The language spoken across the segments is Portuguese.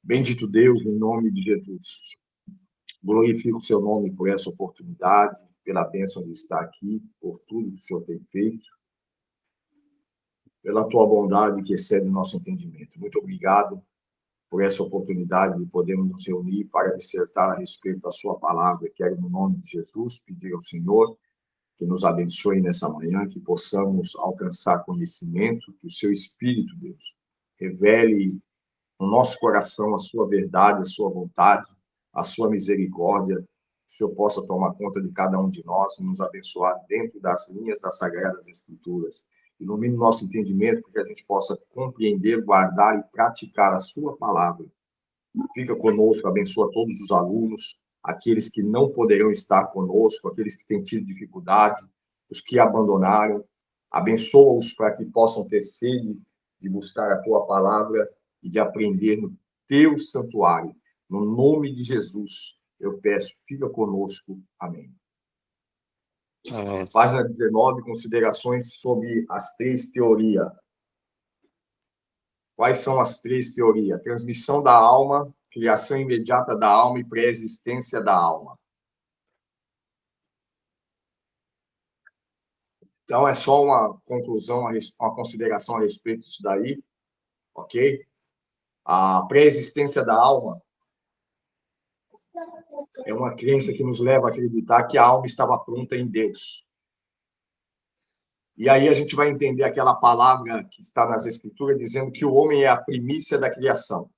Bendito Deus, em nome de Jesus. Glorifico o seu nome por essa oportunidade, pela bênção de estar aqui, por tudo que o Senhor tem feito, pela tua bondade que excede o nosso entendimento. Muito obrigado por essa oportunidade de podermos nos reunir para dissertar a respeito da sua palavra. Quero, no nome de Jesus, pedir ao Senhor que nos abençoe nessa manhã, que possamos alcançar conhecimento, que o seu Espírito, Deus, revele no nosso coração a sua verdade, a sua vontade, a sua misericórdia, que o Senhor possa tomar conta de cada um de nós e nos abençoar dentro das linhas das Sagradas Escrituras. Ilumine o nosso entendimento para que a gente possa compreender, guardar e praticar a sua palavra. Fica conosco, abençoa todos os alunos, aqueles que não poderão estar conosco, aqueles que têm tido dificuldade, os que abandonaram. Abençoa-os para que possam ter sede de buscar a tua palavra e de aprender no teu santuário. No nome de Jesus, eu peço, fica conosco. Amém. Página 19, considerações sobre as três teorias. Quais são as três teorias? Transmissão da alma, criação imediata da alma e pré-existência da alma. Então, é só uma conclusão, uma consideração a respeito disso daí, ok? A pré-existência da alma é uma crença que nos leva a acreditar que a alma estava pronta em Deus. E aí a gente vai entender aquela palavra que está nas Escrituras dizendo que o homem é a primícia da criação.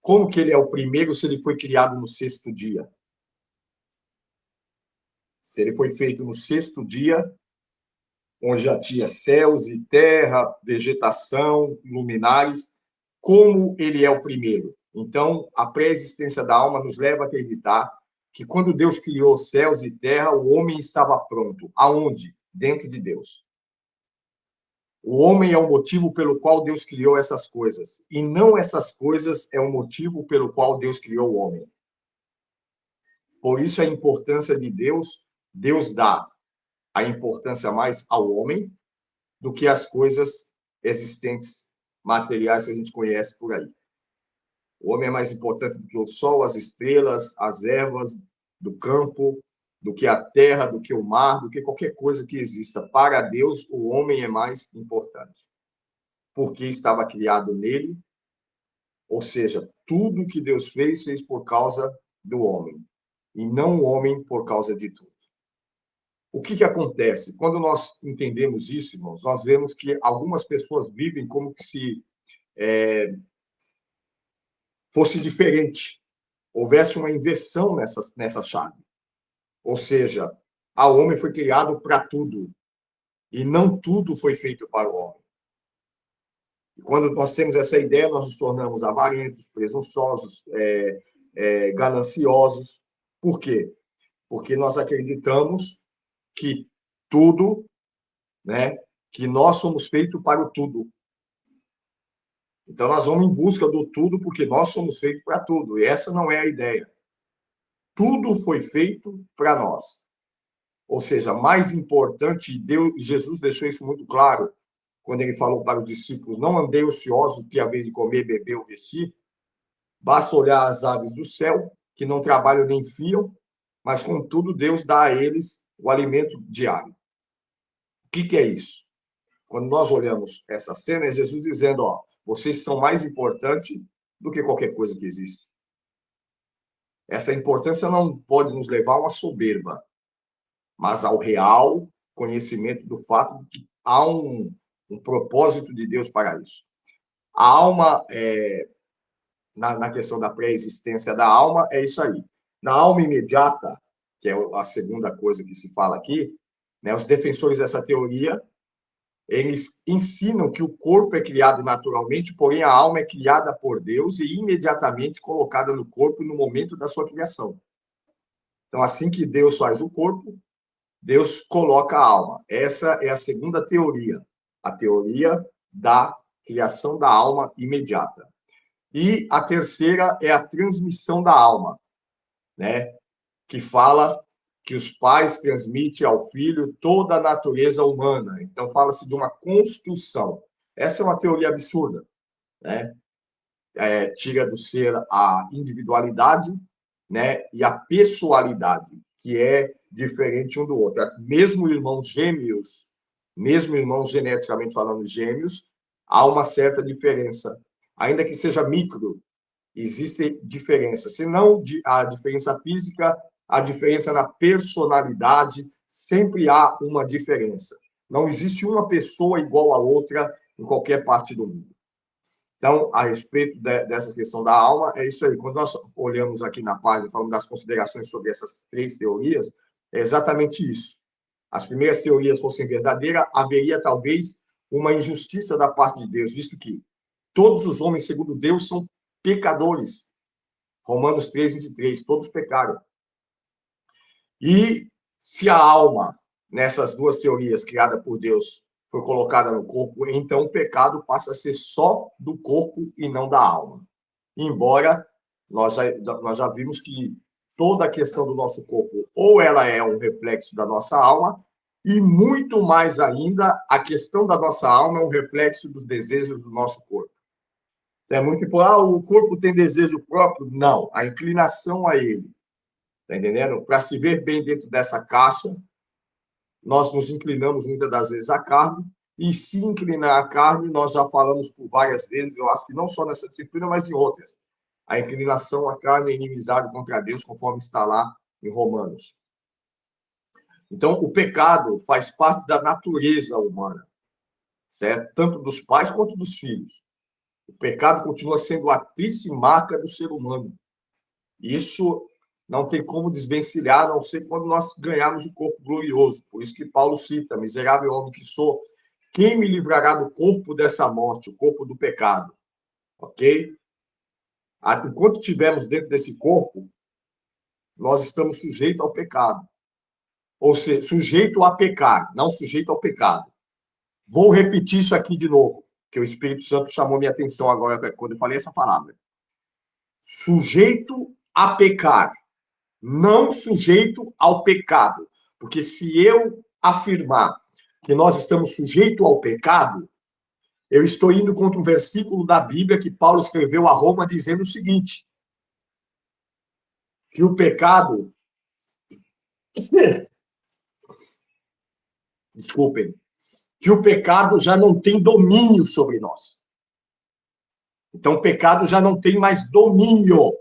Como que ele é o primeiro se ele foi criado no sexto dia? Se ele foi feito no sexto dia, onde já tinha céus e terra, vegetação, luminares, como ele é o primeiro? Então, a pré-existência da alma nos leva a acreditar que quando Deus criou céus e terra, o homem estava pronto. Aonde? Dentro de Deus. O homem é o motivo pelo qual Deus criou essas coisas, e não essas coisas é o motivo pelo qual Deus criou o homem. Por isso a importância de Deus, Deus dá a importância mais ao homem do que às coisas existentes, materiais que a gente conhece por aí. O homem é mais importante do que o sol, as estrelas, as ervas do campo, do que a terra, do que o mar, do que qualquer coisa que exista. Para Deus, o homem é mais importante. Porque estava criado nele, ou seja, tudo que Deus fez por causa do homem, e não o homem por causa de tudo. O que acontece? Quando nós entendemos isso, irmãos, nós vemos que algumas pessoas vivem como que se fosse diferente, houvesse uma inversão nessa chave. Ou seja, o homem foi criado para tudo, e não tudo foi feito para o homem. E quando nós temos essa ideia, nós nos tornamos avarentos, presunçosos, gananciosos. Por quê? Porque nós acreditamos que tudo, né, que nós somos feitos para o tudo. Então, nós vamos em busca do tudo porque nós somos feitos para tudo. E essa não é a ideia. Tudo foi feito para nós. Ou seja, mais importante, Jesus deixou isso muito claro quando ele falou para os discípulos: não andei ociosos que a vez de comer, beber ou vestir. Basta olhar as aves do céu, que não trabalham nem fiam, mas, contudo, Deus dá a eles o alimento diário. O que é isso? Quando nós olhamos essa cena, é Jesus dizendo: vocês são mais importantes do que qualquer coisa que existe. Essa importância não pode nos levar a uma soberba, mas ao real conhecimento do fato de que há um propósito de Deus para isso. A alma, na questão da pré-existência da alma, é isso aí. Na alma imediata, que é a segunda coisa que se fala aqui, né, os defensores dessa teoria, eles ensinam que o corpo é criado naturalmente, porém a alma é criada por Deus e imediatamente colocada no corpo no momento da sua criação. Então, assim que Deus faz o corpo, Deus coloca a alma. Essa é a segunda teoria, a teoria da criação da alma imediata. E a terceira é a transmissão da alma, né? Que fala que os pais transmitem ao filho toda a natureza humana. Então, fala-se de uma construção. Essa é uma teoria absurda, né? tira do ser a individualidade, né, e a pessoalidade, que é diferente um do outro. Mesmo irmãos geneticamente falando gêmeos, há uma certa diferença. Ainda que seja micro, existe diferença. Se não a diferença física, a diferença na personalidade, sempre há uma diferença. Não existe uma pessoa igual a outra em qualquer parte do mundo. Então, a respeito dessa questão da alma, é isso aí. Quando nós olhamos aqui na página, falando das considerações sobre essas três teorias, é exatamente isso. As primeiras teorias fossem verdadeiras, haveria talvez uma injustiça da parte de Deus, visto que todos os homens, segundo Deus, são pecadores. Romanos 3:23, todos pecaram. E se a alma, nessas duas teorias criadas por Deus, foi colocada no corpo, então o pecado passa a ser só do corpo e não da alma. Embora nós já vimos que toda a questão do nosso corpo, ou ela é um reflexo da nossa alma, e muito mais ainda, a questão da nossa alma é um reflexo dos desejos do nosso corpo. É muito importante. O corpo tem desejo próprio? Não. A inclinação a ele. Está entendendo? Para se ver bem dentro dessa caixa, nós nos inclinamos muitas das vezes à carne, e se inclinar à carne, nós já falamos por várias vezes, eu acho que não só nessa disciplina, mas em outras. A inclinação à carne é inimizade contra Deus, conforme está lá em Romanos. Então, o pecado faz parte da natureza humana, certo? Tanto dos pais quanto dos filhos. O pecado continua sendo a triste marca do ser humano. Isso não tem como desvencilhar, a não ser quando nós ganharmos o corpo glorioso. Por isso que Paulo cita, miserável homem que sou, quem me livrará do corpo dessa morte, o corpo do pecado? Ok? Enquanto estivermos dentro desse corpo, nós estamos sujeitos ao pecado. Ou seja, sujeito a pecar, não sujeito ao pecado. Vou repetir isso aqui de novo, que o Espírito Santo chamou minha atenção agora quando eu falei essa palavra. Sujeito a pecar, não sujeito ao pecado. Porque se eu afirmar que nós estamos sujeitos ao pecado, eu estou indo contra um versículo da Bíblia que Paulo escreveu a Roma dizendo o seguinte, que o pecado... Desculpem. Que o pecado já não tem domínio sobre nós. Então, o pecado já não tem mais domínio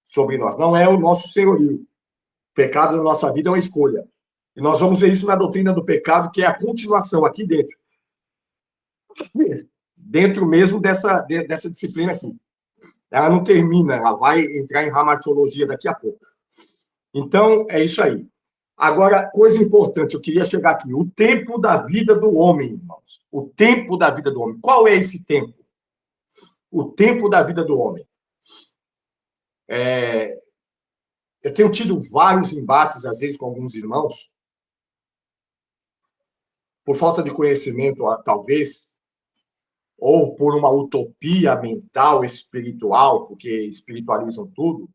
sobre nós. Não é o nosso senhorio. O pecado na nossa vida é uma escolha. E nós vamos ver isso na doutrina do pecado, que é a continuação aqui dentro. Dentro mesmo dessa disciplina aqui. Ela não termina, ela vai entrar em ramatologia daqui a pouco. Então, é isso aí. Agora, coisa importante, eu queria chegar aqui. O tempo da vida do homem, irmãos. O tempo da vida do homem. Qual é esse tempo? O tempo da vida do homem. Eu tenho tido vários embates, às vezes, com alguns irmãos, por falta de conhecimento, talvez, ou por uma utopia mental, espiritual, porque espiritualizam tudo,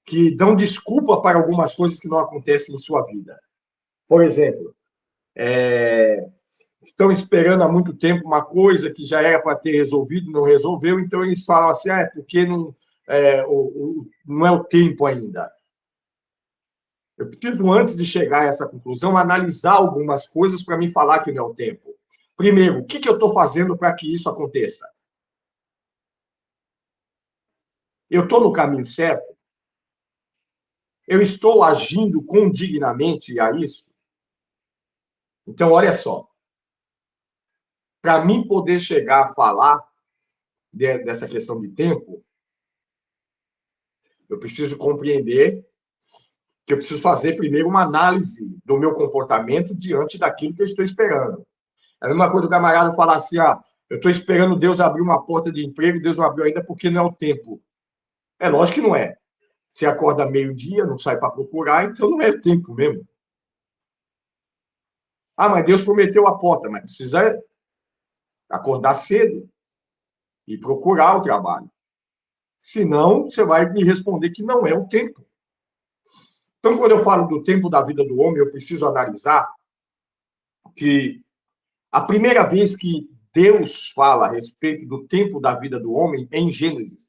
que dão desculpa para algumas coisas que não acontecem em sua vida. Por exemplo, estão esperando há muito tempo uma coisa que já era para ter resolvido, não resolveu, então eles falam assim, porque não é o tempo ainda. Eu preciso, antes de chegar a essa conclusão, analisar algumas coisas para me falar que não é o tempo. Primeiro, o que eu estou fazendo para que isso aconteça? Eu estou no caminho certo? Eu estou agindo condignamente a isso? Então, olha só. Para mim poder chegar a falar dessa questão de tempo, eu preciso compreender que eu preciso fazer primeiro uma análise do meu comportamento diante daquilo que eu estou esperando. É a mesma coisa do camarada falar assim, eu estou esperando Deus abrir uma porta de emprego, Deus não abriu ainda porque não é o tempo. É lógico que não é. Você acorda meio-dia, não sai para procurar, então não é o tempo mesmo. Mas Deus prometeu a porta, mas precisa acordar cedo e procurar o trabalho. Senão, você vai me responder que não é o tempo. Então, quando eu falo do tempo da vida do homem, eu preciso analisar que a primeira vez que Deus fala a respeito do tempo da vida do homem em Gênesis.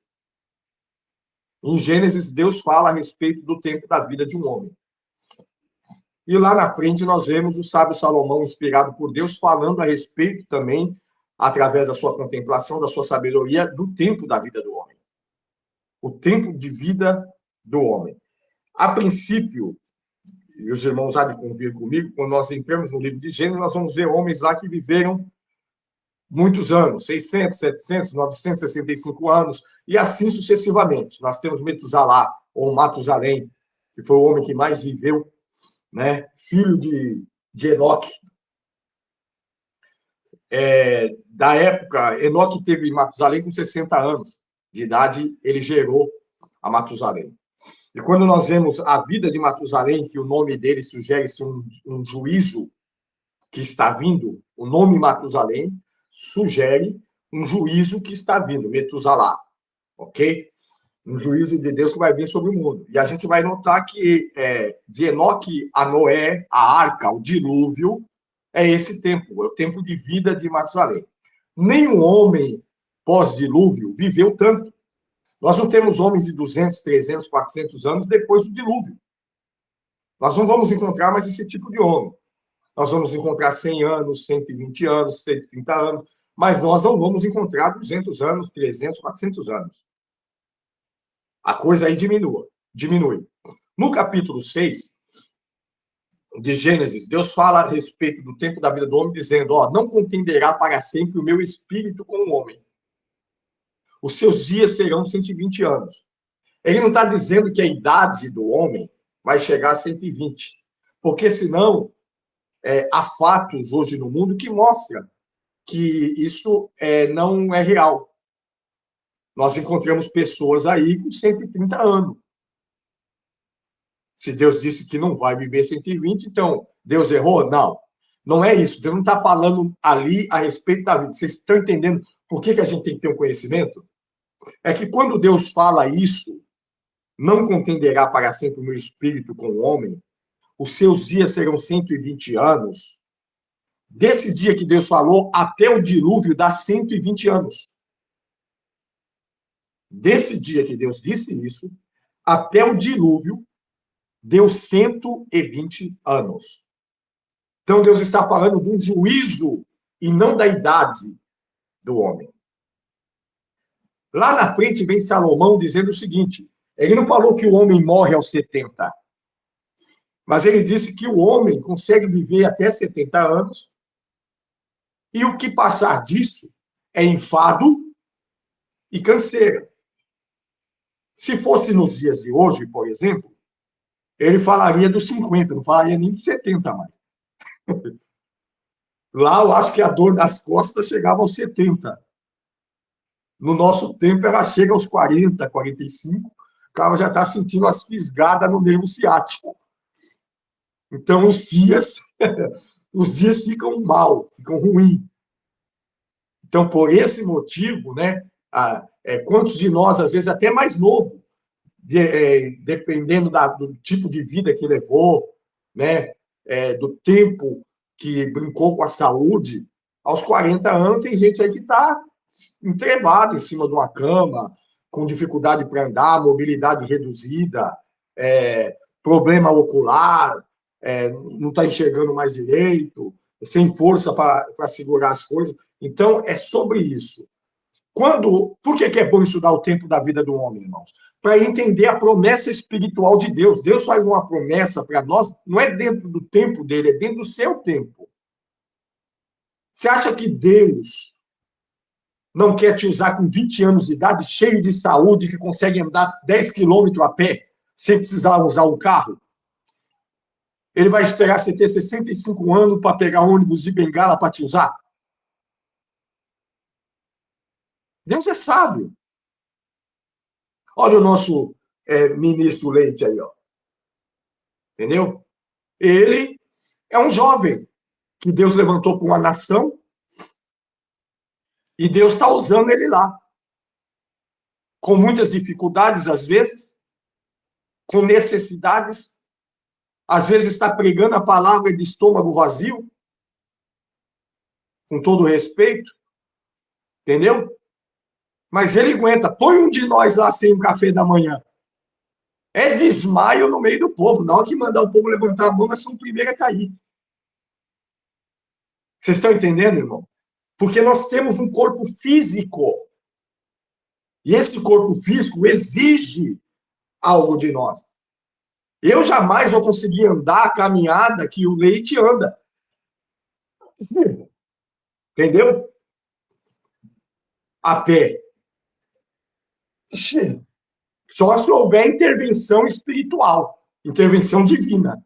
Em Gênesis, Deus fala a respeito do tempo da vida de um homem. E lá na frente nós vemos o sábio Salomão, inspirado por Deus, falando a respeito também, através da sua contemplação, da sua sabedoria, do tempo da vida do homem. O tempo de vida do homem. A princípio, e os irmãos há de convir comigo, quando nós entramos no livro de Gênesis, nós vamos ver homens lá que viveram muitos anos, 600, 700, 965 anos, e assim sucessivamente. Nós temos Metusalá, ou Matusalém, que foi o homem que mais viveu, né? Filho de Enoque. Da época, Enoque teve Matusalém com 60 anos de idade, ele gerou a Matusalém. E quando nós vemos a vida de Matusalém, que o nome dele sugere ser um juízo que está vindo, o nome Matusalém sugere um juízo que está vindo, Metusalá, ok? Um juízo de Deus que vai vir sobre o mundo. E a gente vai notar que de Enoque a Noé, a arca, o dilúvio, é esse tempo, é o tempo de vida de Matusalém. Nenhum homem pós-dilúvio viveu tanto. Nós não temos homens de 200, 300, 400 anos depois do dilúvio. Nós não vamos encontrar mais esse tipo de homem. Nós vamos encontrar 100 anos, 120 anos, 130 anos, mas nós não vamos encontrar 200 anos, 300, 400 anos. A coisa aí diminui. No capítulo 6 de Gênesis, Deus fala a respeito do tempo da vida do homem, dizendo, não contenderá para sempre o meu espírito com o homem. Os seus dias serão 120 anos. Ele não está dizendo que a idade do homem vai chegar a 120, porque senão há fatos hoje no mundo que mostram que isso não é real. Nós encontramos pessoas aí com 130 anos. Se Deus disse que não vai viver 120, então Deus errou? Não. Não é isso. Deus não está falando ali a respeito da vida. Vocês estão entendendo por que a gente tem que ter um conhecimento? É que quando Deus fala isso, não contenderá para sempre o meu espírito com o homem, os seus dias serão 120 anos. Desse dia que Deus falou até o dilúvio dá 120 anos. Desse dia que Deus disse isso, até o dilúvio, deu 120 anos. Então, Deus está falando de um juízo e não da idade do homem. Lá na frente vem Salomão dizendo o seguinte, ele não falou que o homem morre aos 70, mas ele disse que o homem consegue viver até 70 anos e o que passar disso é enfado e canseira. Se fosse nos dias de hoje, por exemplo, ele falaria dos 50, não falaria nem dos 70 mais. Lá eu acho que a dor nas costas chegava aos 70. No nosso tempo, ela chega aos 40, 45, o cara já está sentindo as fisgadas no nervo ciático. Então, os dias ficam mal, ficam ruins. Então, por esse motivo, né, quantos de nós, às vezes até mais novo, dependendo do tipo de vida que levou, né, do tempo que brincou com a saúde, aos 40 anos tem gente aí que está entrevado em cima de uma cama, com dificuldade para andar, mobilidade reduzida, problema ocular, não está enxergando mais direito, sem força para segurar as coisas. Então, é sobre isso. Por que é bom estudar o tempo da vida do homem, irmãos? Para entender a promessa espiritual de Deus. Deus faz uma promessa para nós, não é dentro do tempo dele, é dentro do seu tempo. Você acha que Deus não quer te usar com 20 anos de idade, cheio de saúde, que consegue andar 10 quilômetros a pé, sem precisar usar um carro? Ele vai esperar você ter 65 anos para pegar ônibus de bengala para te usar? Deus é sábio. Olha o nosso ministro Leite aí, ó. Entendeu? Ele é um jovem que Deus levantou para uma nação e Deus está usando ele lá. Com muitas dificuldades, às vezes, com necessidades, às vezes está pregando a palavra de estômago vazio, com todo respeito, Entendeu? Mas ele aguenta. Põe um de nós lá sem um café da manhã. É desmaio no meio do povo. Na hora que mandar o povo levantar a mão, nós somos o primeiro a cair. Vocês estão entendendo, irmão? Porque nós temos um corpo físico. E esse corpo físico exige algo de nós. Eu jamais vou conseguir andar a caminhada que o leite anda. Entendeu? A pé. Só se houver intervenção espiritual, intervenção divina,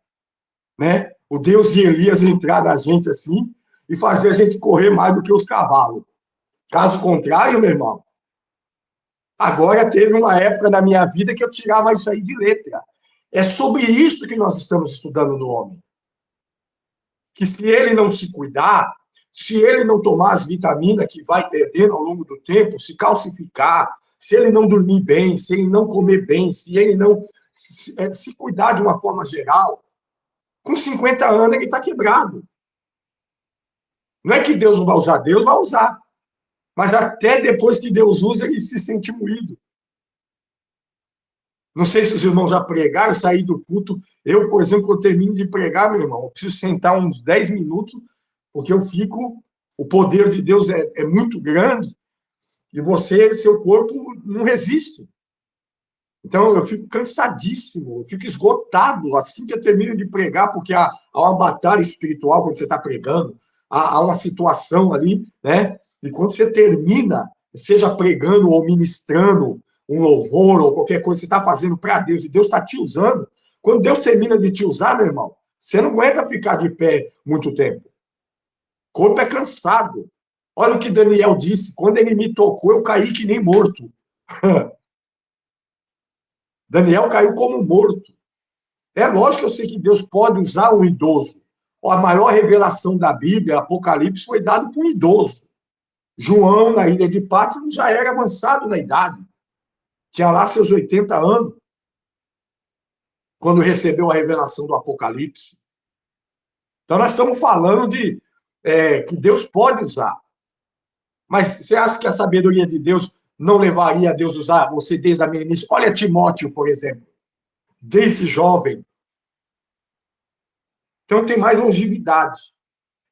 né? O Deus de Elias entrar na gente assim e fazer a gente correr mais do que os cavalos. Caso contrário, meu irmão, agora teve uma época na minha vida que eu tirava isso aí de letra. É sobre isso que nós estamos estudando no homem. Que se ele não se cuidar, se ele não tomar as vitaminas que vai perdendo ao longo do tempo, se calcificar, se ele não dormir bem, se ele não comer bem, se ele não se cuidar de uma forma geral, com 50 anos ele está quebrado. Não é que Deus não vai usar, Deus vai usar. Mas até depois que Deus usa, ele se sente moído. Não sei se os irmãos já pregaram, sair do culto. Eu, por exemplo, quando eu termino de pregar, meu irmão, eu preciso sentar uns 10 minutos, porque eu fico... O poder de Deus é muito grande, e seu corpo não resiste. Então, eu fico cansadíssimo, eu fico esgotado assim que eu termino de pregar, porque há uma batalha espiritual quando você está pregando, há uma situação ali, né? E quando você termina, seja pregando ou ministrando um louvor ou qualquer coisa que você está fazendo para Deus, e Deus está te usando, quando Deus termina de te usar, meu irmão, você não aguenta ficar de pé muito tempo. O corpo é cansado. Olha o que Daniel disse, quando ele me tocou, eu caí que nem morto. Daniel caiu como morto. É lógico que eu sei que Deus pode usar um idoso. A maior revelação da Bíblia, Apocalipse, foi dado por um idoso. João, na ilha de Patmos, já era avançado na idade. Tinha lá seus 80 anos, quando recebeu a revelação do Apocalipse. Então, nós estamos falando de que Deus pode usar. Mas você acha que a sabedoria de Deus não levaria a Deus usar você desde a meninice? Olha Timóteo, por exemplo. Desde jovem. Então, tem mais longevidade.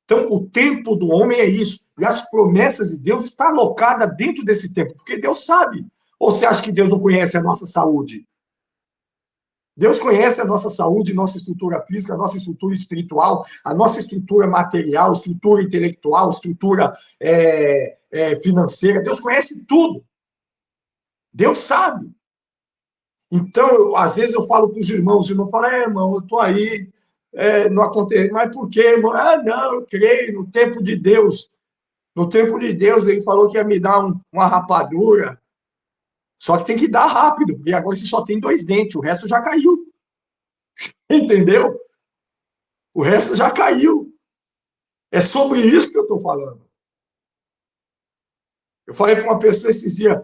Então, o tempo do homem é isso. E as promessas de Deus estão alocadas dentro desse tempo, porque Deus sabe. Ou você acha que Deus não conhece a nossa saúde? Deus conhece a nossa saúde, nossa estrutura física, a nossa estrutura espiritual, a nossa estrutura material, estrutura intelectual, estrutura financeira. Deus conhece tudo. Deus sabe. Então, às vezes eu falo para os irmãos falam, irmão, eu estou aí, não acontece. Mas por quê, irmão? Não, eu creio no tempo de Deus. No tempo de Deus, ele falou que ia me dar uma rapadura. Só que tem que dar rápido, porque agora você só tem 2 dentes, o resto já caiu. Entendeu? O resto já caiu. É sobre isso que eu estou falando. Eu falei para uma pessoa esses dias,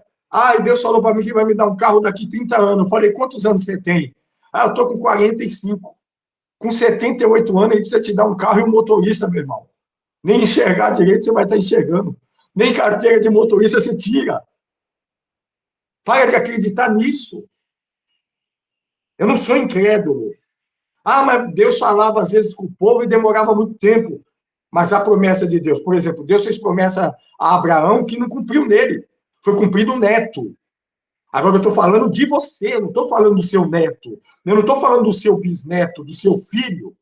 Deus falou para mim que vai me dar um carro daqui 30 anos. Eu falei, quantos anos você tem? Eu estou com 45. Com 78 anos, ele precisa te dar um carro e um motorista, meu irmão. Nem enxergar direito você vai estar enxergando. Nem carteira de motorista você tira. Para de acreditar nisso. Eu não sou incrédulo. Mas Deus falava às vezes com o povo e demorava muito tempo. Mas a promessa de Deus, por exemplo, Deus fez promessa a Abraão que não cumpriu nele. Foi cumprido o neto. Agora eu estou falando de você, eu não estou falando do seu neto. Eu não estou falando do seu bisneto, do seu filho.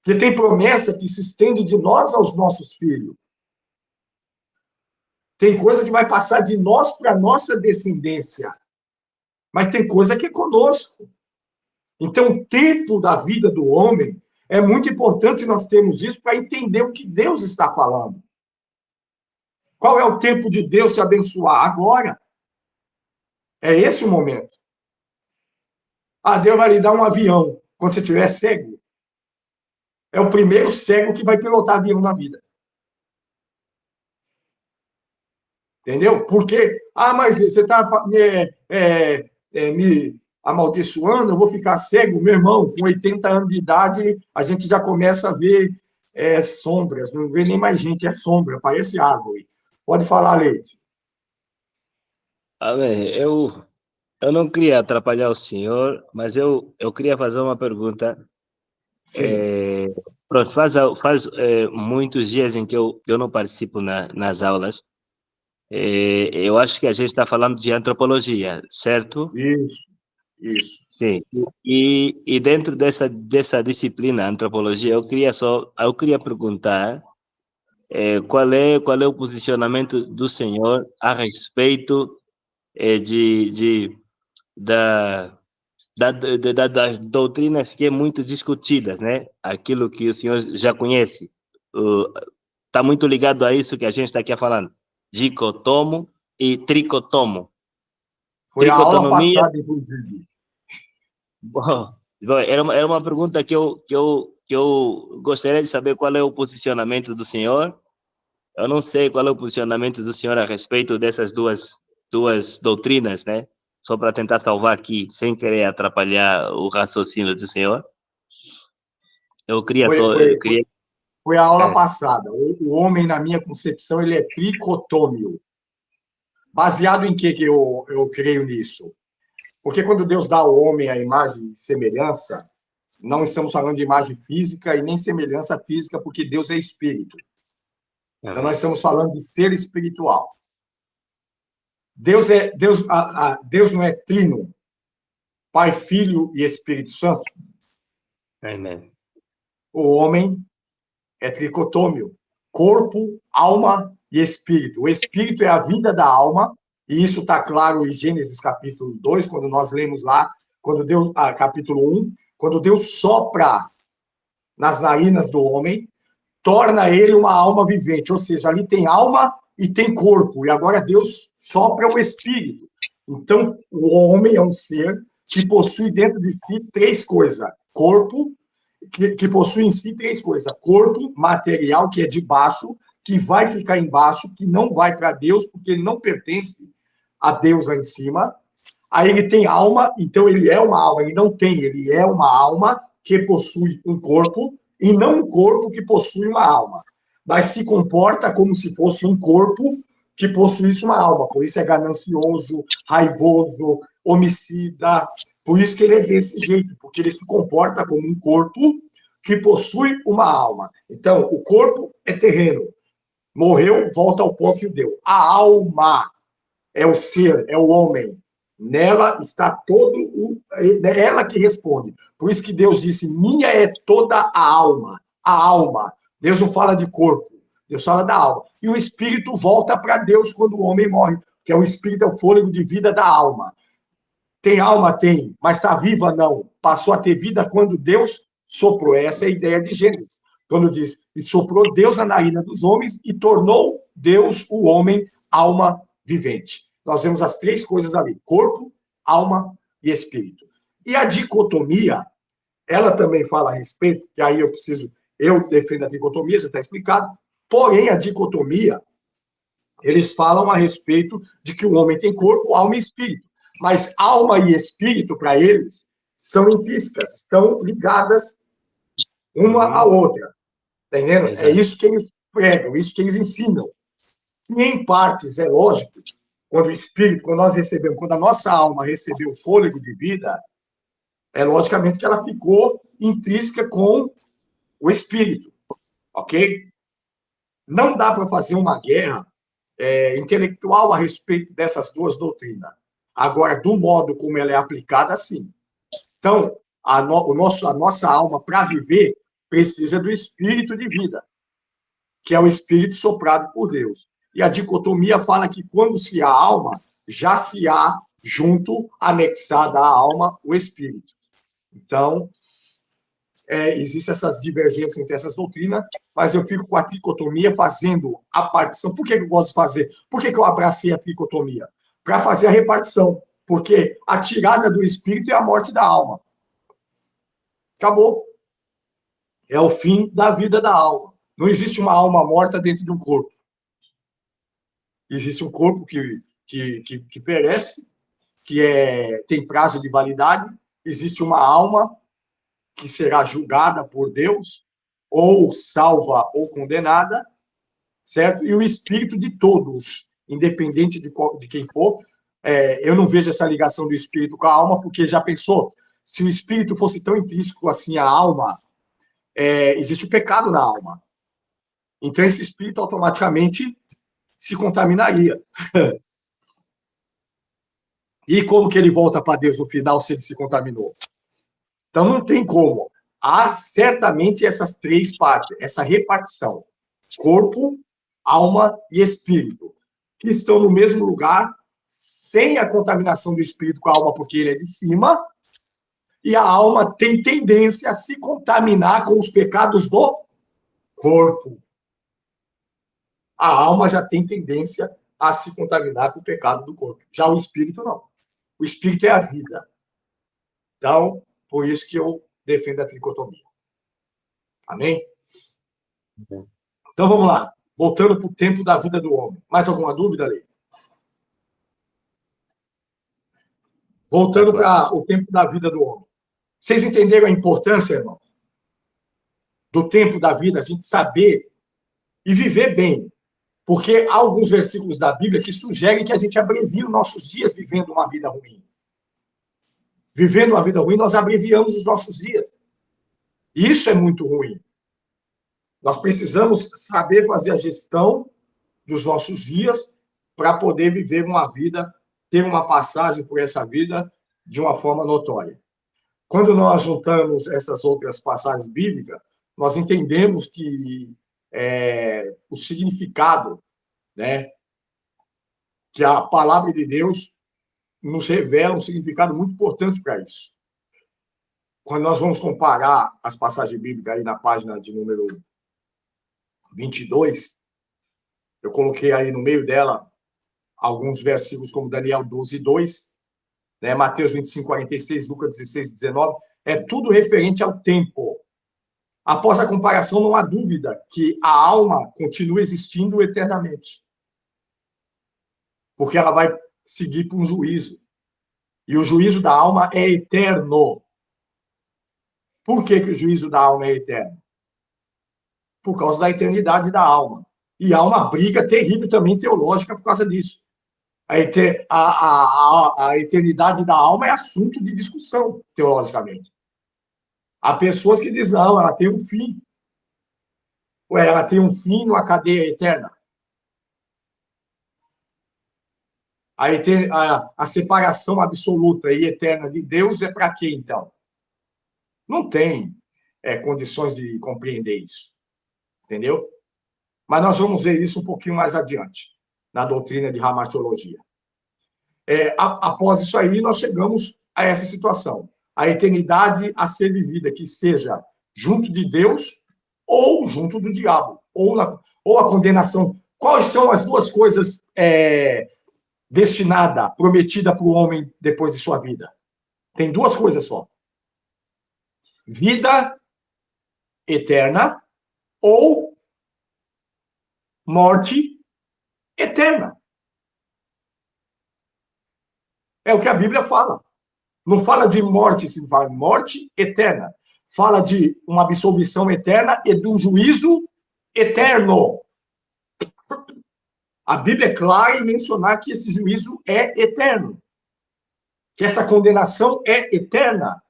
Porque tem promessa que se estende de nós aos nossos filhos. Tem coisa que vai passar de nós para a nossa descendência. Mas tem coisa que é conosco. Então, o tempo da vida do homem é muito importante nós termos isso para entender o que Deus está falando. Qual é o tempo de Deus te abençoar? Agora. É esse o momento. Deus vai lhe dar um avião quando você estiver cego. É o primeiro cego que vai pilotar avião na vida. Entendeu? Porque, mas você está me amaldiçoando, eu vou ficar cego. Meu irmão, com 80 anos de idade, a gente já começa a ver sombras, não vê nem mais gente, é sombra, parece árvore. Pode falar, Leite. Amém. Eu não queria atrapalhar o senhor, mas eu queria fazer uma pergunta. Sim, Pronto, faz muitos dias em que eu não participo nas aulas. Eu acho que a gente está falando de antropologia, certo? isso, isso. Sim. E dentro dessa disciplina, antropologia, eu queria perguntar qual é o posicionamento do senhor a respeito da, das doutrinas que é muito discutidas, né? Aquilo que o senhor já conhece. Está muito ligado a isso que a gente está aqui falando. Dicotomo e tricotomo. Foi a aula Tricotomia, passada, inclusive. bom, era uma pergunta que eu gostaria de saber qual é o posicionamento do senhor. Eu não sei qual é o posicionamento do senhor a respeito dessas duas doutrinas, né? Só para tentar salvar aqui, sem querer atrapalhar o raciocínio do senhor. Eu queria Foi, só, foi, eu queria, foi a aula é, passada. O homem, na minha concepção, ele é tricotômio. Baseado em que eu creio nisso? Porque quando Deus dá ao homem a imagem e semelhança, não estamos falando de imagem física e nem semelhança física, porque Deus é espírito. Então, nós amém, estamos falando de ser espiritual. Deus não é trino, Pai, Filho e Espírito Santo. amém, O homem é tricotômio, corpo, alma e espírito. O espírito é a vida da alma, e isso está claro em Gênesis capítulo 2, quando nós lemos lá, capítulo 1, quando Deus sopra nas narinas do homem, torna ele uma alma vivente, ou seja, ali tem alma e tem corpo, e agora Deus sopra o espírito. Então, o homem é um ser que possui dentro de si três coisas: corpo, que possui em si três coisas: corpo material, que é de baixo, que vai ficar embaixo, que não vai para Deus, porque ele não pertence a Deus lá em cima. Aí ele tem alma, então ele é uma alma, ele não tem, ele é uma alma que possui um corpo, e não um corpo que possui uma alma, mas se comporta como se fosse um corpo que possuísse uma alma. Por isso é ganancioso, raivoso, homicida. Por isso que ele é desse jeito, porque ele se comporta como um corpo que possui uma alma. Então, o corpo é terreno. Morreu, volta ao pó que o deu. A alma é o ser, é o homem. Nela está todo o. É ela que responde. Por isso que Deus disse: minha é toda a alma. A alma. Deus não fala de corpo, Deus fala da alma. E o espírito volta para Deus quando o homem morre, que é o espírito, é o fôlego de vida da alma. Tem alma? Tem, mas está viva? Não. Passou a ter vida quando Deus soprou. Essa é a ideia de Gênesis. Quando diz: e soprou Deus na narina dos homens e tornou Deus o homem alma vivente. Nós vemos as três coisas ali: corpo, alma e espírito. E a dicotomia, ela também fala a respeito, que aí eu defendo a dicotomia, já está explicado, porém a dicotomia, eles falam a respeito de que o homem tem corpo, alma e espírito. Mas alma e espírito, para eles, são intrínsecas, estão ligadas uma à uhum, outra. Tá entendendo? É exato, isso que eles pregam, isso que eles ensinam. E em partes, é lógico, quando o espírito, quando nós recebemos, quando a nossa alma recebeu o fôlego de vida, é logicamente que ela ficou intrínseca com o espírito, ok? Não dá para fazer uma guerra intelectual a respeito dessas duas doutrinas. Agora, do modo como ela é aplicada, sim. Então, a nossa alma, para viver, precisa do espírito de vida, que é o espírito soprado por Deus. E a dicotomia fala que quando se há alma, já se há junto, anexada à alma, o espírito. Então, existem essas divergências entre essas doutrinas, mas eu fico com a tricotomia fazendo a partição. Por que eu gosto de fazer? Por que eu abracei a tricotomia? Para fazer a repartição. Porque a tirada do espírito é a morte da alma. Acabou. É o fim da vida da alma. Não existe uma alma morta dentro de um corpo. Existe um corpo que perece, tem prazo de validade. Existe uma alma que será julgada por Deus, ou salva ou condenada, certo? E o espírito de todos, independente de quem for. Eu não vejo essa ligação do espírito com a alma, porque já pensou, se o espírito fosse tão intrínseco assim à alma, existe o pecado na alma. Então, esse espírito automaticamente se contaminaria. E como que ele volta para Deus no final se ele se contaminou? Então, não tem como. Há certamente essas três partes, essa repartição: corpo, alma e espírito, que estão no mesmo lugar, sem a contaminação do espírito com a alma, porque ele é de cima, e a alma tem tendência a se contaminar com os pecados do corpo. A alma já tem tendência a se contaminar com o pecado do corpo. Já o espírito, não. O espírito é a vida. Então, por isso que eu defendo a tricotomia. Amém? Então, vamos lá. Voltando para o tempo da vida do homem. Mais alguma dúvida, Lei? Voltando para o tempo da vida do homem. Vocês entenderam a importância, irmão? Do tempo da vida, a gente saber e viver bem. Porque há alguns versículos da Bíblia que sugerem que a gente abrevie os nossos dias vivendo uma vida ruim. Vivendo uma vida ruim, nós abreviamos os nossos dias. E isso é muito ruim. Nós precisamos saber fazer a gestão dos nossos dias para poder viver uma vida, ter uma passagem por essa vida de uma forma notória. Quando nós juntamos essas outras passagens bíblicas, nós entendemos que o significado, né, que a palavra de Deus nos revela um significado muito importante para isso. Quando nós vamos comparar as passagens bíblicas aí na página de número 22, eu coloquei aí no meio dela alguns versículos como Daniel 12:2, né, Mateus 25:46, Lucas 16:19, é tudo referente ao tempo. Após a comparação, não há dúvida que a alma continua existindo eternamente. Porque ela vai seguir para um juízo. E o juízo da alma é eterno. Por que o juízo da alma é eterno? Por causa da eternidade da alma. E há uma briga terrível também teológica por causa disso. A eternidade da alma é assunto de discussão, teologicamente. Há pessoas que dizem, não, ela tem um fim. Ué, ela tem um fim numa cadeia eterna. A separação absoluta e eterna de Deus é para quê, então? Não tem condições de compreender isso. Entendeu? Mas nós vamos ver isso um pouquinho mais adiante, na doutrina de Hamartiologia. Após isso aí, nós chegamos a essa situação. A eternidade a ser vivida, que seja junto de Deus ou junto do diabo, ou a condenação. Quais são as duas coisas destinada, prometida para o homem depois de sua vida? Tem duas coisas só: vida eterna ou morte eterna. É o que a Bíblia fala. Não fala de morte, se fala morte eterna. Fala de uma absolvição eterna e de um juízo eterno. A Bíblia é clara em mencionar que esse juízo é eterno. Que essa condenação é eterna.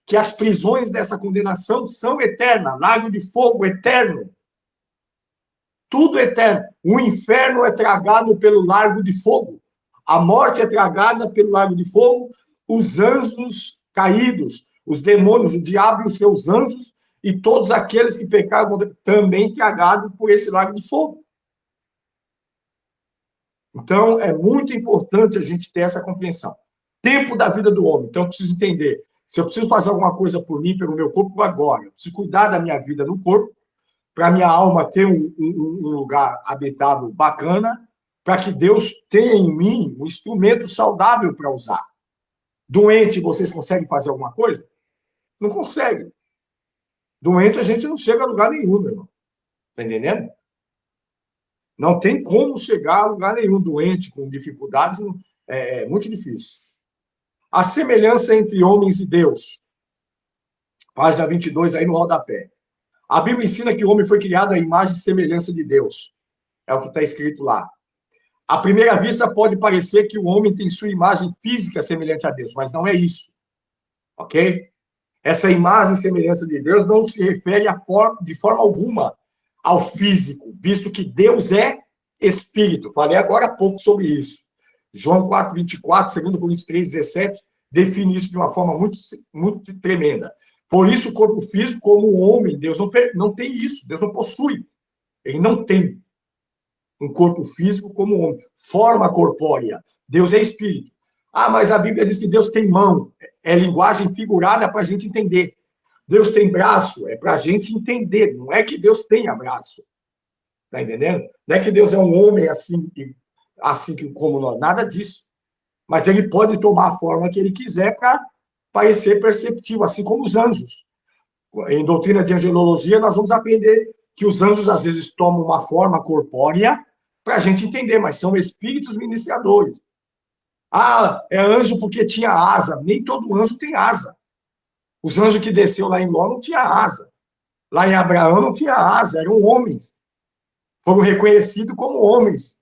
Que as prisões dessa condenação são eternas. Lago de fogo eterno. Tudo eterno. O inferno é tragado pelo lago de fogo. A morte é tragada pelo lago de fogo. Os anjos caídos, os demônios, o diabo e os seus anjos, e todos aqueles que pecaram também tragados por esse lago de fogo. Então, é muito importante a gente ter essa compreensão. Tempo da vida do homem. Então, eu preciso entender. Se eu preciso fazer alguma coisa por mim, pelo meu corpo, agora. Eu preciso cuidar da minha vida no corpo, para a minha alma ter um lugar habitável bacana, para que Deus tenha em mim um instrumento saudável para usar. Doente, vocês conseguem fazer alguma coisa? Não conseguem. Doente, a gente não chega a lugar nenhum, meu irmão. Está entendendo? Não tem como chegar a lugar nenhum. Doente, com dificuldades, é muito difícil. A semelhança entre homens e Deus. Página 22, aí no rodapé. A Bíblia ensina que o homem foi criado à imagem e semelhança de Deus. É o que está escrito lá. À primeira vista, pode parecer que o homem tem sua imagem física semelhante a Deus, mas não é isso. Ok? Essa imagem e semelhança de Deus não se refere de forma alguma ao físico, visto que Deus é espírito. Falei agora há pouco sobre isso. João 4:24, 2 Coríntios 3:17, define isso de uma forma muito tremenda. Por isso, o corpo físico, como o homem, Deus não tem isso. Deus não possui. Ele não tem um corpo físico como o homem. Forma corpórea. Deus é espírito. Ah, mas a Bíblia diz que Deus tem mão. É linguagem figurada para a gente entender. Deus tem braço, é para a gente entender. Não é que Deus tenha braço. Está entendendo? Não é que Deus é um homem assim como nós. Nada disso. Mas ele pode tomar a forma que ele quiser para parecer perceptível, assim como os anjos. Em doutrina de angelologia, nós vamos aprender que os anjos, às vezes, tomam uma forma corpórea para a gente entender, mas são espíritos ministradores. Ah, é anjo porque tinha asa. Nem todo anjo tem asa. Os anjos que desceu lá em Ló não tinha asa. Lá em Abraão não tinha asa, eram homens. Foram reconhecidos como homens.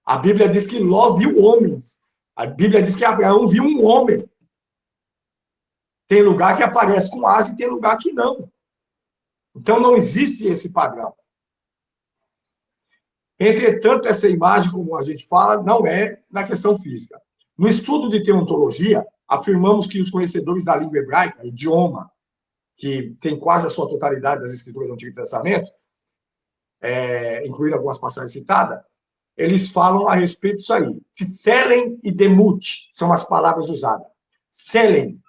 A Bíblia diz que Ló viu homens. A Bíblia diz que Abraão viu um homem. Tem lugar que aparece com asa e tem lugar que não. Então, não existe esse padrão. Entretanto, essa imagem, como a gente fala, não é na questão física. No estudo de teontologia, afirmamos que os conhecedores da língua hebraica, idioma, que tem quase a sua totalidade das escrituras do Antigo Testamento, incluindo algumas passagens citadas, eles falam a respeito disso aí. Selen e demut são as palavras usadas. Selen,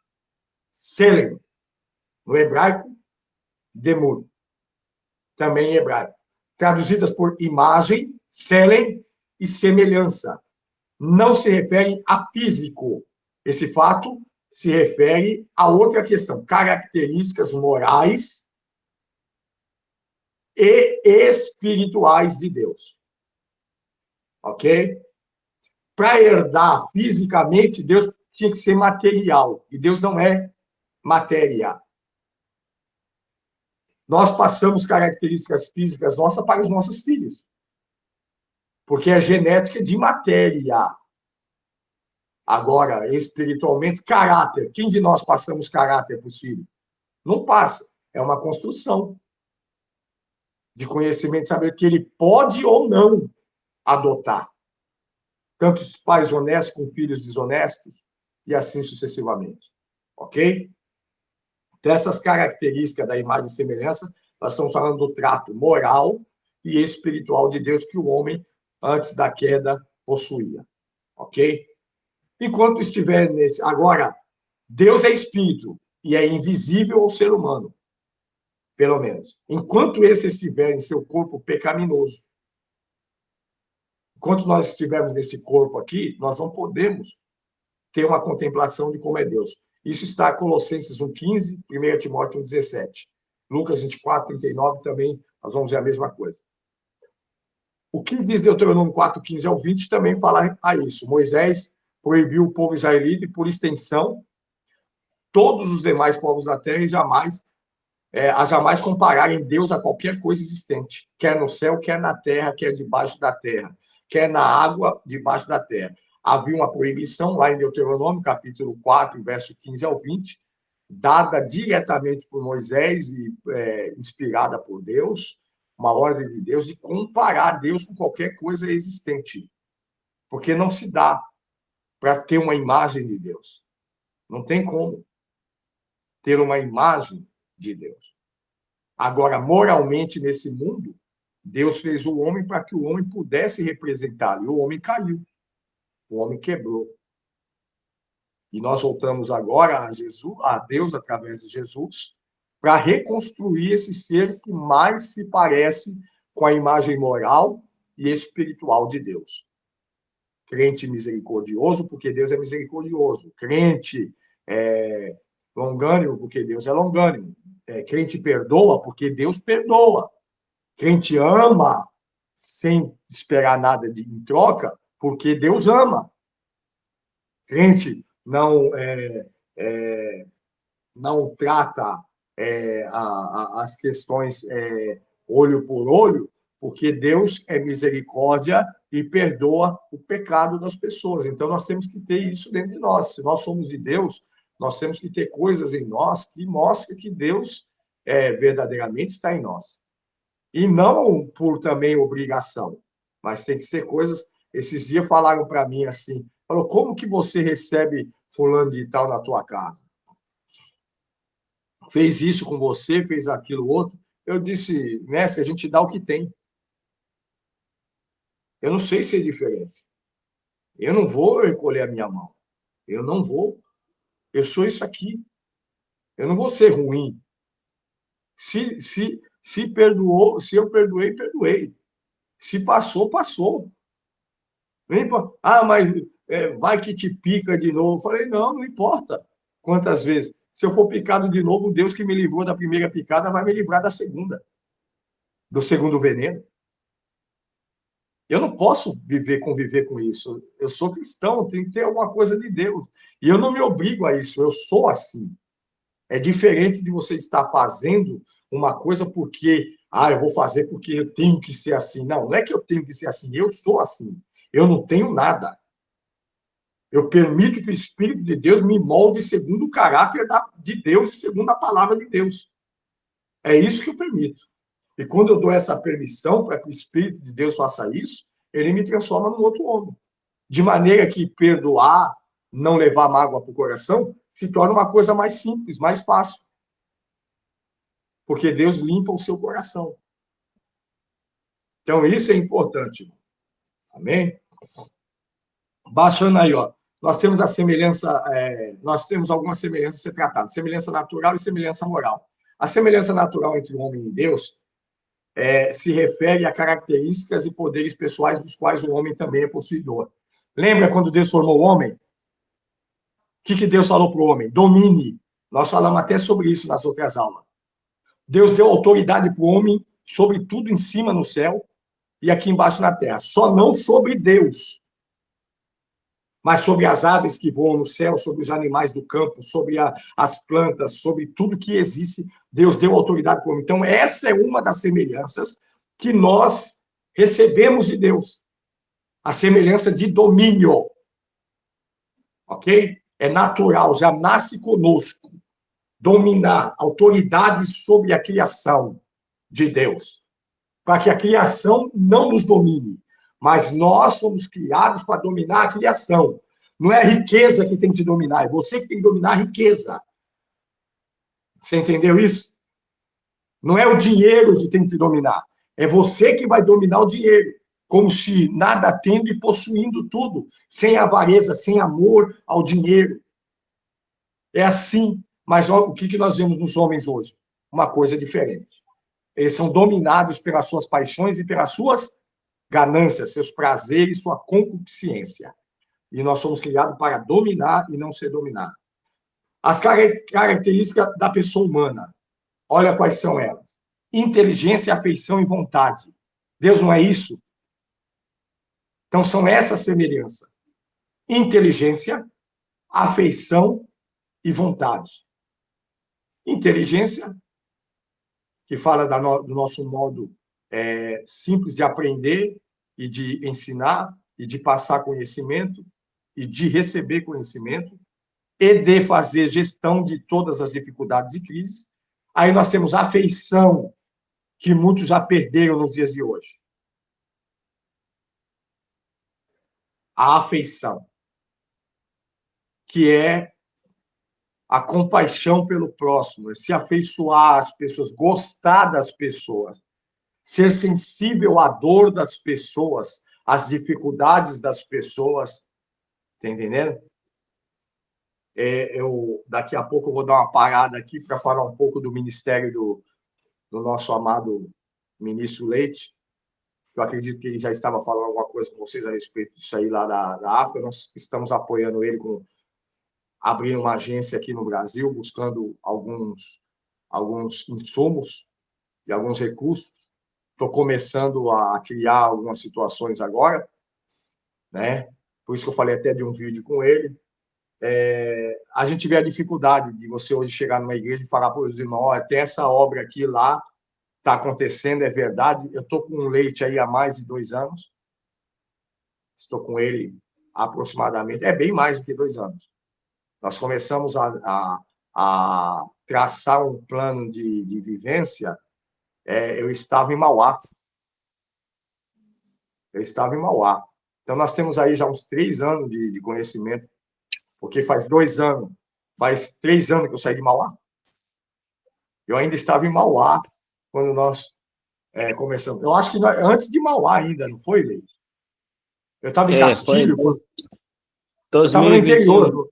no hebraico, demut, também em hebraico. Traduzidas por imagem, selen e semelhança. Não se refere a físico. Esse fato se refere a outra questão, características morais e espirituais de Deus. Ok? Para herdar fisicamente, Deus tinha que ser material, e Deus não é matéria. Nós passamos características físicas nossas para os nossos filhos, porque é genética de matéria. Agora, espiritualmente, caráter. Quem de nós passamos caráter para os filhos? Não passa. É uma construção de conhecimento, saber que ele pode ou não adotar. Tanto os pais honestos com filhos desonestos, e assim sucessivamente. Ok? Então, essas características da imagem e semelhança, nós estamos falando do trato moral e espiritual de Deus que o homem, antes da queda, possuía. Ok? Enquanto estiver nesse... Agora, Deus é espírito e é invisível ao ser humano, pelo menos. Enquanto esse estiver em seu corpo pecaminoso, enquanto nós estivermos nesse corpo aqui, nós não podemos ter uma contemplação de como é Deus. Isso está em Colossenses 1:15, 1 Timóteo 1:17. Lucas 24:39 também, nós vamos ver a mesma coisa. O que diz Deuteronômio 4:15 ao 20 também fala a isso. Moisés proibiu o povo israelita e, por extensão, todos os demais povos da terra a jamais compararem Deus a qualquer coisa existente, quer no céu, quer na terra, quer debaixo da terra, quer na água debaixo da terra. Havia uma proibição lá em Deuteronômio, capítulo 4, verso 15 ao 20, dada diretamente por Moisés e inspirada por Deus, uma ordem de Deus de comparar Deus com qualquer coisa existente, porque não se dá para ter uma imagem de Deus. Não tem como ter uma imagem de Deus. Agora, moralmente, nesse mundo, Deus fez o homem para que o homem pudesse representá-lo. E o homem caiu. O homem quebrou. E nós voltamos agora a Deus, através de Jesus, para reconstruir esse ser que mais se parece com a imagem moral e espiritual de Deus. Crente misericordioso, porque Deus é misericordioso. Crente longânimo, porque Deus é longânimo. Crente perdoa, porque Deus perdoa. Crente ama, sem esperar nada em troca, porque Deus ama. Crente não trata as questões olho por olho, porque Deus é misericórdia e perdoa o pecado das pessoas. Então, nós temos que ter isso dentro de nós. Se nós somos de Deus, nós temos que ter coisas em nós que mostram que Deus verdadeiramente está em nós. E não por também obrigação, mas tem que ser coisas... Esses dias falaram para mim assim, falou, como que você recebe fulano de tal na tua casa? Fez isso com você, fez aquilo outro. Eu disse, mestre, a gente dá o que tem. Eu não sei ser diferente. Eu não vou recolher a minha mão. Eu não vou. Eu sou isso aqui. Eu não vou ser ruim. Se perdoou, se eu perdoei, perdoei. Se passou, passou. Mas vai que te pica de novo. Eu falei, não importa quantas vezes. Se eu for picado de novo, Deus que me livrou da primeira picada vai me livrar da segunda, do segundo veneno. Eu não posso conviver com isso. Eu sou cristão, tem que ter alguma coisa de Deus. E eu não me obrigo a isso, eu sou assim. É diferente de você estar fazendo uma coisa porque, eu vou fazer porque eu tenho que ser assim. Não é que eu tenho que ser assim, eu sou assim. Eu não tenho nada. Eu permito que o Espírito de Deus me molde segundo o caráter de Deus e segundo a palavra de Deus. É isso que eu permito. E quando eu dou essa permissão para que o Espírito de Deus faça isso, ele me transforma num outro homem. De maneira que perdoar, não levar mágoa para o coração, se torna uma coisa mais simples, mais fácil. Porque Deus limpa o seu coração. Então, isso é importante. Amém? Baixando aí, ó. Nós temos a semelhança, nós temos algumas semelhanças a ser tratadas, semelhança natural e semelhança moral. A semelhança natural entre o homem e Deus se refere a características e poderes pessoais dos quais o homem também é possuidor. Lembra quando Deus formou o homem? O que Deus falou para o homem? Domine. Nós falamos até sobre isso nas outras aulas. Deus deu autoridade para o homem sobre tudo em cima no céu e aqui embaixo na terra. Só não sobre Deus, mas sobre as aves que voam no céu, sobre os animais do campo, sobre as plantas, sobre tudo que existe, Deus deu autoridade para o homem. Então, essa é uma das semelhanças que nós recebemos de Deus. A semelhança de domínio. Ok? É natural, já nasce conosco. Dominar, autoridade sobre a criação de Deus. Para que a criação não nos domine. Mas nós somos criados para dominar a criação. Não é a riqueza que tem que te dominar, é você que tem que dominar a riqueza. Você entendeu isso? Não é o dinheiro que tem que te dominar, é você que vai dominar o dinheiro. Como se nada tendo e possuindo tudo, sem avareza, sem amor ao dinheiro. É assim, mas o que nós vemos nos homens hoje? Uma coisa diferente. Eles são dominados pelas suas paixões e pelas suas ganâncias, seus prazeres, sua concupiscência. E nós somos criados para dominar e não ser dominados. As características da pessoa humana, olha quais são elas. Inteligência, afeição e vontade. Deus não é isso? Então, são essas semelhanças. Inteligência, afeição e vontade. Inteligência, que fala do nosso modo simples de aprender e de ensinar, e de passar conhecimento, e de receber conhecimento, e de fazer gestão de todas as dificuldades e crises. Aí nós temos a afeição, que muitos já perderam nos dias de hoje. A afeição, que é a compaixão pelo próximo, é se afeiçoar às pessoas, gostar das pessoas, ser sensível à dor das pessoas, às dificuldades das pessoas. Tá entendendo? Daqui a pouco eu vou dar uma parada aqui para falar um pouco do ministério do nosso amado ministro Leite. Eu acredito que ele já estava falando alguma coisa com vocês a respeito disso aí lá da África. Nós estamos apoiando ele abrindo uma agência aqui no Brasil, buscando alguns insumos e alguns recursos. Estou começando a criar algumas situações agora, né? Por isso que eu falei até de um vídeo com ele. a gente vê a dificuldade de você hoje chegar numa igreja e falar para os irmãos, olha, tem essa obra aqui lá, está acontecendo, é verdade. Eu estou com o Leite aí há mais de 2 anos. Estou com ele aproximadamente, bem mais do que 2 anos. Nós começamos a traçar um plano de vivência. Eu estava em Mauá. Então, nós temos aí já uns 3 anos de conhecimento, porque faz 3 anos que eu saí de Mauá. Eu ainda estava em Mauá quando nós começamos. Eu acho que antes de Mauá ainda, não foi, Leite? Eu estava em Castilho. Eu estava no interior.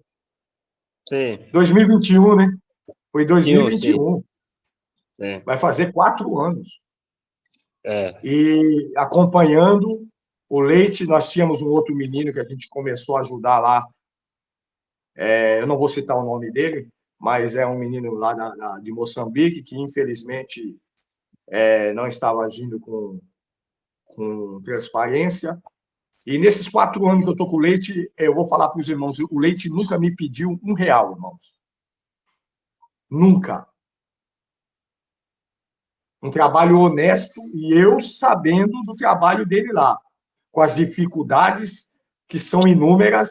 Sim. 2021, né? Foi 2021. Sim. Vai fazer 4 anos. É. E acompanhando o Leite, nós tínhamos um outro menino que a gente começou a ajudar lá. Eu não vou citar o nome dele, mas é um menino lá de Moçambique que, infelizmente, não estava agindo com transparência. E nesses 4 anos que eu estou com o Leite, eu vou falar para os irmãos, o Leite nunca me pediu R$1, irmãos. Nunca. Um trabalho honesto e eu sabendo do trabalho dele lá, com as dificuldades que são inúmeras,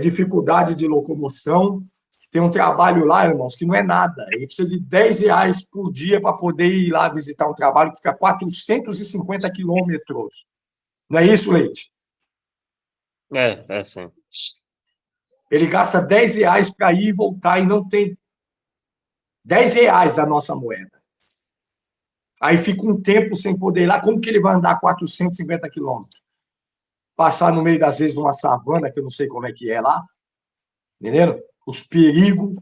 dificuldade de locomoção. Tem um trabalho lá, irmãos, que não é nada. Ele precisa de R$10 por dia para poder ir lá visitar um trabalho que fica 450 quilômetros. Não é isso, Leite? Sim. Ele gasta R$10 para ir e voltar e não tem R$10 da nossa moeda. Aí fica um tempo sem poder ir lá. Como que ele vai andar 450 quilômetros? Passar no meio, das vezes, de uma savana, que eu não sei como é que é lá. Entendendo? Os perigos,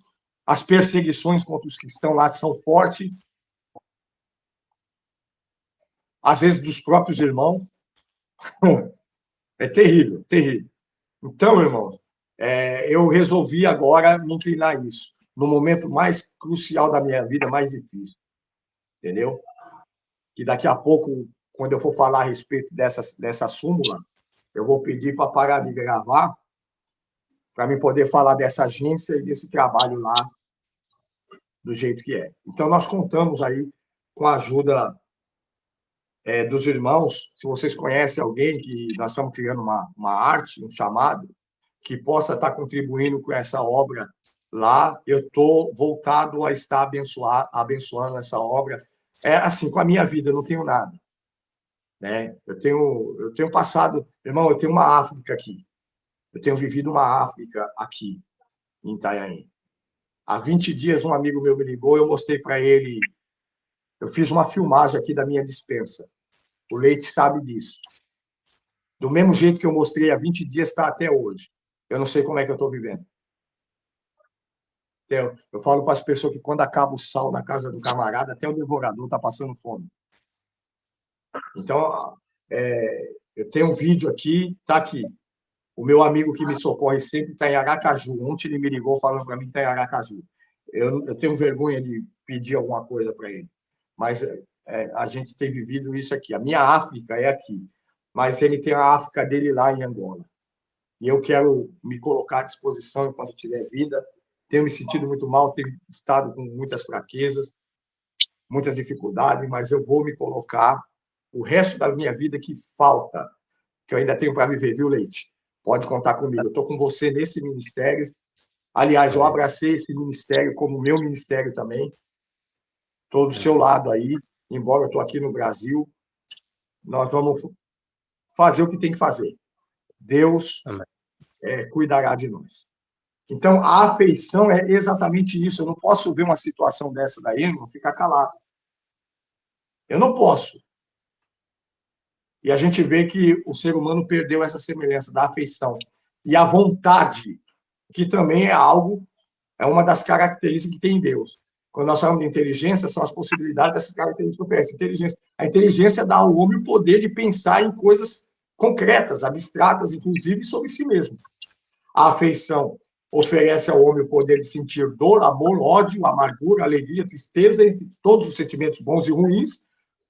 as perseguições contra os cristãos lá são fortes. Às vezes, dos próprios irmãos. É terrível, terrível. Então, irmãos, eu resolvi agora me inclinar a isso, no momento mais crucial da minha vida, mais difícil. Entendeu? Que daqui a pouco, quando eu for falar a respeito dessa súmula, eu vou pedir para parar de gravar, para mim poder falar dessa agência e desse trabalho lá, do jeito que é. Então, nós contamos aí com a ajuda dos irmãos. Se vocês conhecem alguém que nós estamos criando uma arte, um chamado, que possa estar contribuindo com essa obra lá, eu estou voltado a estar abençoando essa obra. Assim, com a minha vida, eu não tenho nada. Né? Eu tenho passado... Irmão, eu tenho uma África aqui. Eu tenho vivido uma África aqui, em Itanhaém. Há 20 dias, um amigo meu me ligou, eu mostrei para ele... Eu fiz uma filmagem aqui da minha despensa. O Leite sabe disso. Do mesmo jeito que eu mostrei há 20 dias, está até hoje. Eu não sei como é que eu estou vivendo. Eu falo para as pessoas que quando acaba o sal na casa do camarada, até o devorador está passando fome. Então, eu tenho um vídeo aqui, está aqui. O meu amigo que me socorre sempre está em Aracaju. Ontem ele me ligou falando para mim que está em Aracaju. Eu tenho vergonha de pedir alguma coisa para ele. Mas a gente tem vivido isso aqui. A minha África é aqui. Mas ele tem a África dele lá em Angola. E eu quero me colocar à disposição enquanto tiver vida. Tenho me sentido muito mal, tenho estado com muitas fraquezas, muitas dificuldades, mas eu vou me colocar o resto da minha vida que falta, que eu ainda tenho para viver, viu, Leite? Pode contar comigo. Eu estou com você nesse ministério. Aliás, eu abracei esse ministério como meu ministério também. Estou do seu lado aí, embora eu estou aqui no Brasil. Nós vamos fazer o que tem que fazer. Deus cuidará de nós. Então, a afeição é exatamente isso. Eu não posso ver uma situação dessa daí e não ficar calado. Eu não posso. E a gente vê que o ser humano perdeu essa semelhança da afeição. E a vontade, que também é uma das características que tem em Deus. Quando nós falamos de inteligência, são as possibilidades dessas características que oferece. A inteligência dá ao homem o poder de pensar em coisas concretas, abstratas, inclusive sobre si mesmo. A afeição oferece ao homem o poder de sentir dor, amor, ódio, amargura, alegria, tristeza, entre todos os sentimentos bons e ruins,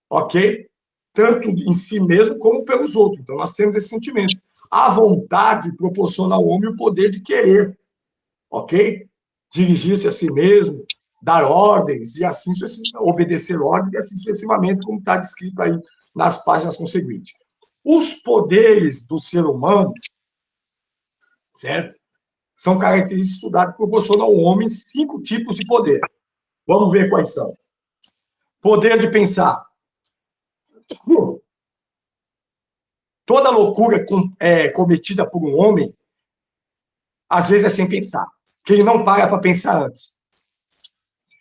ok? Tanto em si mesmo como pelos outros. Então, nós temos esse sentimento. A vontade proporciona ao homem o poder de querer. ok? Dirigir-se a si mesmo, dar ordens, e assim obedecer ordens, e assim sucessivamente, como está descrito aí nas páginas conseguintes. Os poderes do ser humano, certo? São características estudadas que proporcionam ao homem 5 tipos de poder. Vamos ver quais são. Poder de pensar. Toda loucura cometida por um homem, às vezes é sem pensar, que ele não para pensar antes.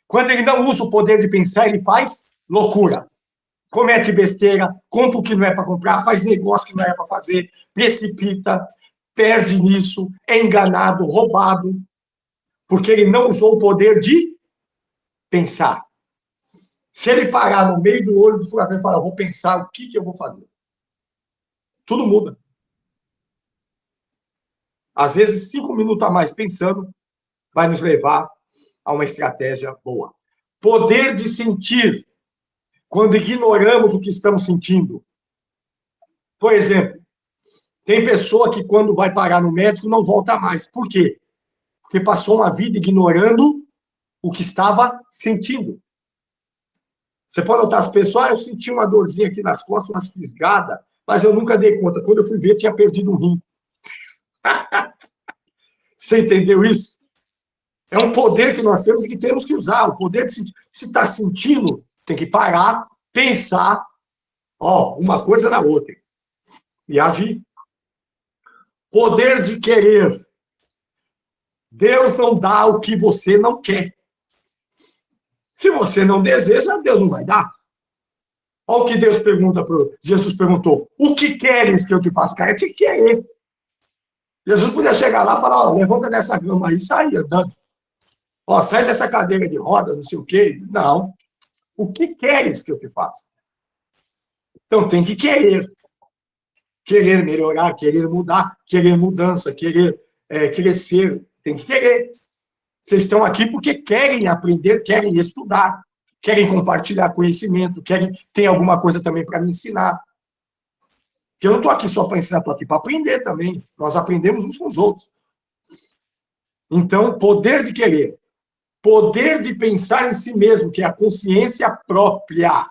Quando ele não usa o poder de pensar, ele faz loucura. Comete besteira, compra o que não é para comprar, faz negócio que não é para fazer, precipita, perde nisso, é enganado, roubado, porque ele não usou o poder de pensar. Se ele parar no meio do olho do furacão e falar, vou pensar o que eu vou fazer, tudo muda. Às vezes, 5 minutos a mais pensando vai nos levar a uma estratégia boa. Poder de sentir, quando ignoramos o que estamos sentindo. Por exemplo, tem pessoa que quando vai parar no médico não volta mais. Por quê? Porque passou uma vida ignorando o que estava sentindo. Você pode notar as pessoas, eu senti uma dorzinha aqui nas costas, umas fisgadas, mas eu nunca dei conta. Quando eu fui ver, tinha perdido um rim. Você entendeu isso? É um poder que nós temos e que temos que usar. O poder de sentir. Se está sentindo, tem que parar, pensar, uma coisa na outra. E agir. Poder de querer. Deus não dá o que você não quer. Se você não deseja, Deus não vai dar. Olha o que Deus pergunta Jesus perguntou: o que queres que eu te faça? O cara tinha que querer. Jesus podia chegar lá e falar: levanta dessa cama aí e sai andando. Sai dessa cadeira de roda, não sei o quê. Não. O que queres que eu te faça? Então tem que querer. Querer melhorar, querer mudar, querer mudança, querer crescer. Tem que querer. Vocês estão aqui porque querem aprender, querem estudar, querem compartilhar conhecimento, querem ter alguma coisa também para me ensinar. Porque eu não estou aqui só para ensinar, estou aqui para aprender também. Nós aprendemos uns com os outros. Então, poder de querer. Poder de pensar em si mesmo, que é a consciência própria.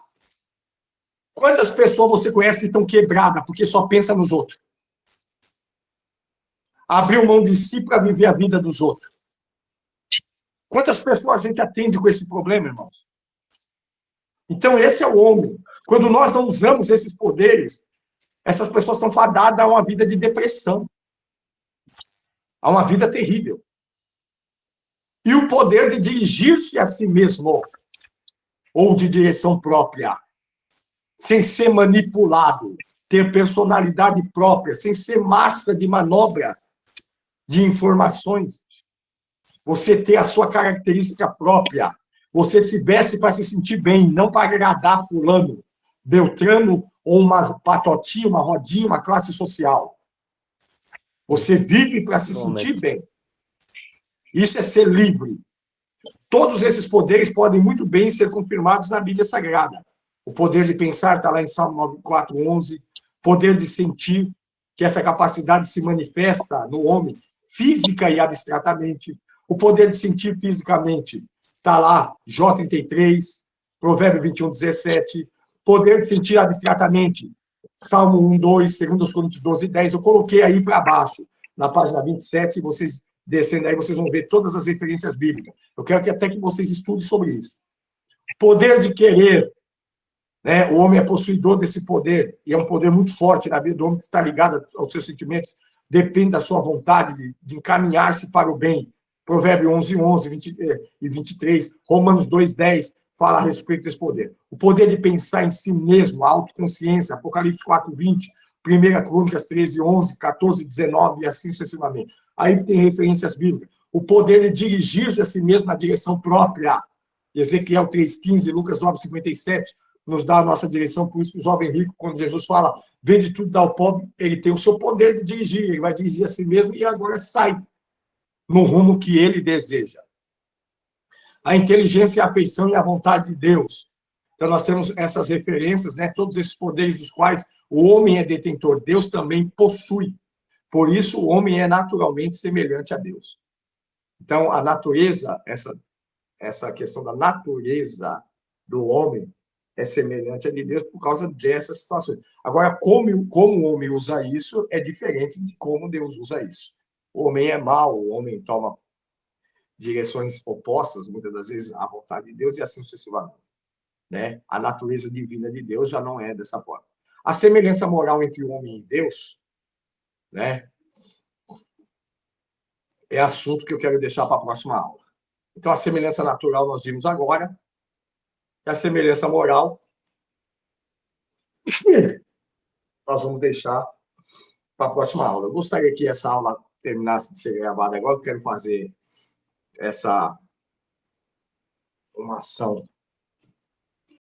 Quantas pessoas você conhece que estão quebradas porque só pensa nos outros? Abriu mão de si para viver a vida dos outros. Quantas pessoas a gente atende com esse problema, irmãos? Então, esse é o homem. Quando nós não usamos esses poderes, essas pessoas estão fadadas a uma vida de depressão, a uma vida terrível. E o poder de dirigir-se a si mesmo, ou de direção própria, sem ser manipulado, ter personalidade própria, sem ser massa de manobra de informações. Você ter a sua característica própria. Você se veste para se sentir bem, não para agradar fulano, beltrano ou uma patotinha, uma rodinha, uma classe social. Você vive para se sentir bem. Isso é ser livre. Todos esses poderes podem muito bem ser confirmados na Bíblia Sagrada. O poder de pensar está lá em Salmo 4:11. Poder de sentir, que essa capacidade se manifesta no homem, física e abstratamente. O poder de sentir fisicamente está lá, Jó 33, Provérbio 21:17. Poder de sentir abstratamente, Salmo 1:2, 2 Coríntios 12:10. Eu coloquei aí para baixo, na página 27, vocês descendo aí, vocês vão ver todas as referências bíblicas. Eu quero que até que vocês estudem sobre isso. Poder de querer. Né? O homem é possuidor desse poder, e é um poder muito forte na vida do homem, que está ligado aos seus sentimentos, depende da sua vontade de encaminhar-se para o bem. Provérbio 11:11 e 23, Romanos 2:10, fala a respeito desse poder. O poder de pensar em si mesmo, a autoconsciência, Apocalipse 4:20, 1 Crônicas 13:11, 14:19 e assim sucessivamente. Aí tem referências bíblicas. O poder de dirigir-se a si mesmo na direção própria. Ezequiel 3:15, Lucas 9:57, nos dá a nossa direção. Por isso que o jovem rico, quando Jesus fala, vende tudo, dá ao pobre, ele tem o seu poder de dirigir, ele vai dirigir a si mesmo e agora sai no rumo que ele deseja. A inteligência, a afeição e a vontade de Deus. Então, nós temos essas referências, né? Todos esses poderes dos quais o homem é detentor, Deus também possui. Por isso, o homem é naturalmente semelhante a Deus. Então, a natureza, essa questão da natureza do homem é semelhante à de Deus por causa dessas situações. Agora, como o homem usa isso é diferente de como Deus usa isso. O homem é mau, o homem toma direções opostas, muitas das vezes, à vontade de Deus e assim sucessivamente. Né? A natureza divina de Deus já não é dessa forma. A semelhança moral entre o homem e Deus, né, é assunto que eu quero deixar para a próxima aula. Então, a semelhança natural nós vimos agora, e a semelhança moral nós vamos deixar para a próxima aula. Eu gostaria que essa aula terminasse de ser gravada agora, eu quero fazer uma ação